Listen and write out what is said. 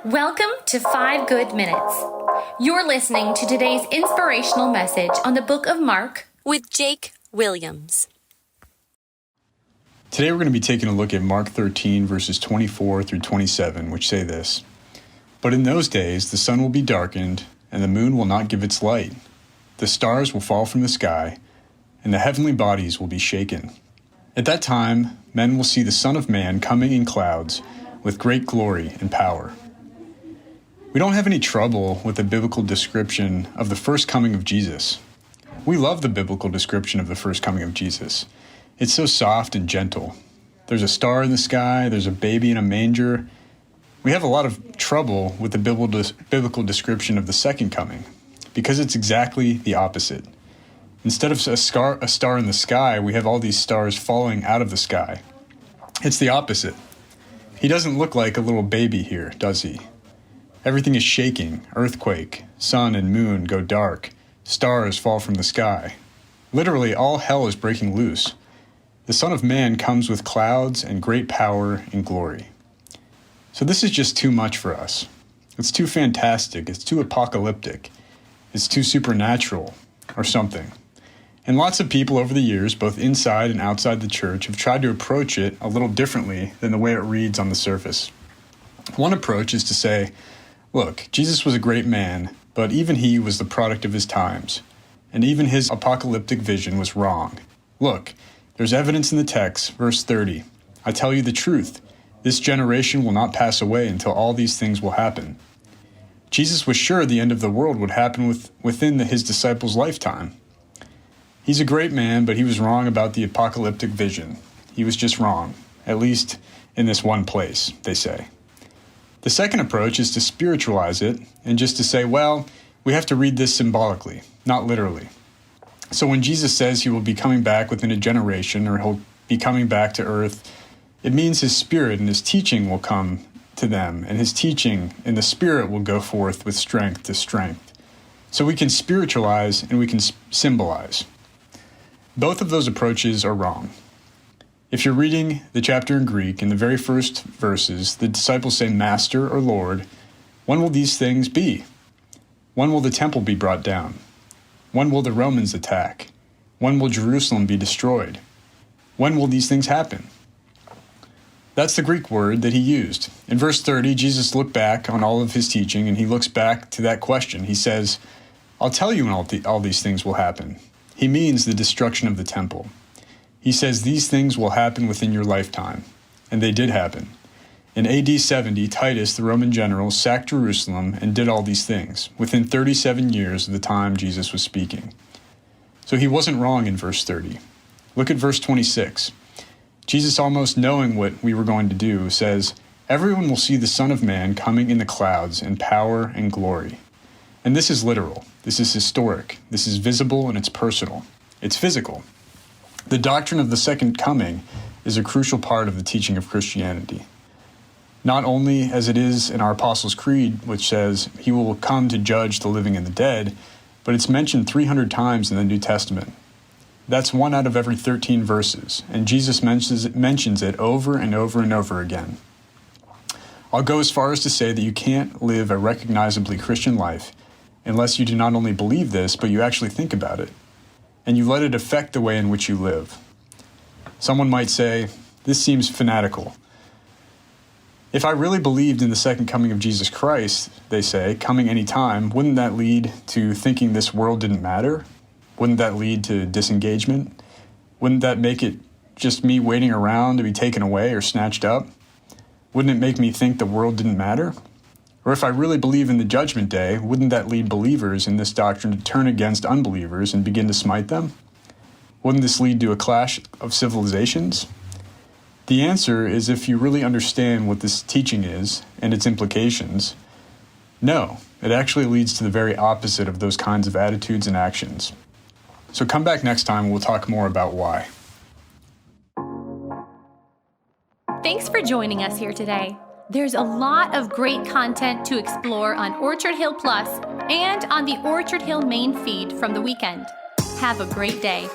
Welcome to 5 Good Minutes. You're listening to today's inspirational message on the book of Mark with Jake Williams. Today we're going to be taking a look at Mark 13, verses 24 through 27, which say this: "But in those days the sun will be darkened, and the moon will not give its light. The stars will fall from the sky, and the heavenly bodies will be shaken. At that time, men will see the Son of Man coming in clouds with great glory and power." We don't have any trouble with the biblical description of the first coming of Jesus. We love the biblical description of the first coming of Jesus. It's so soft and gentle. There's a star in the sky, there's a baby in a manger. We have a lot of trouble with the biblical description of the second coming because it's exactly the opposite. Instead of a star in the sky, we have all these stars falling out of the sky. It's the opposite. He doesn't look like a little baby here, does he? Everything is shaking, earthquake, sun and moon go dark, stars fall from the sky. Literally, all hell is breaking loose. The Son of Man comes with clouds and great power and glory. So this is just too much for us. It's too fantastic, it's too apocalyptic, it's too supernatural, or something. And lots of people over the years, both inside and outside the church, have tried to approach it a little differently than the way it reads on the surface. One approach is to say, look, Jesus was a great man, but even he was the product of his times, and even his apocalyptic vision was wrong. Look, there's evidence in the text, verse 30. "I tell you the truth, this generation will not pass away until all these things will happen." Jesus was sure the end of the world would happen within his disciples' lifetime. He's a great man, but he was wrong about the apocalyptic vision. He was just wrong, at least in this one place, they say. The second approach is to spiritualize it and just to say, well, we have to read this symbolically, not literally. So when Jesus says he will be coming back within a generation, or he'll be coming back to earth, it means his spirit and his teaching will come to them, and his teaching in the spirit will go forth with strength to strength. So we can spiritualize and we can symbolize. Both of those approaches are wrong. If you're reading the chapter in Greek, in the very first verses, the disciples say, "Master," or "Lord, when will these things be? When will the temple be brought down? When will the Romans attack? When will Jerusalem be destroyed? When will these things happen?" That's the Greek word that he used. In verse 30, Jesus looked back on all of his teaching, and he looks back to that question. He says, "I'll tell you when all these things will happen." He means the destruction of the temple. He says these things will happen within your lifetime, and they did happen. In AD 70, Titus, the Roman general, sacked Jerusalem and did all these things within 37 years of the time Jesus was speaking. So he wasn't wrong in verse 30. Look at verse 26. Jesus, almost knowing what we were going to do, says, "Everyone will see the Son of Man coming in the clouds in power and glory." And this is literal. This is historic. This is visible and it's personal. It's physical. The doctrine of the second coming is a crucial part of the teaching of Christianity. Not only as it is in our Apostles' Creed, which says he will come to judge the living and the dead, but it's mentioned 300 times in the New Testament. That's 1 out of every 13 verses, and Jesus mentions it over and over and over again. I'll go as far as to say that you can't live a recognizably Christian life unless you do not only believe this, but you actually think about it, and you let it affect the way in which you live. Someone might say, this seems fanatical. If I really believed in the second coming of Jesus Christ, they say, coming any time, wouldn't that lead to thinking this world didn't matter? Wouldn't that lead to disengagement? Wouldn't that make it just me waiting around to be taken away or snatched up? Wouldn't it make me think the world didn't matter? Or if I really believe in the judgment day, wouldn't that lead believers in this doctrine to turn against unbelievers and begin to smite them? Wouldn't this lead to a clash of civilizations? The answer is, if you really understand what this teaching is and its implications, no, it actually leads to the very opposite of those kinds of attitudes and actions. So come back next time and we'll talk more about why. Thanks for joining us here today. There's a lot of great content to explore on Orchard Hill Plus and on the Orchard Hill main feed from the weekend. Have a great day.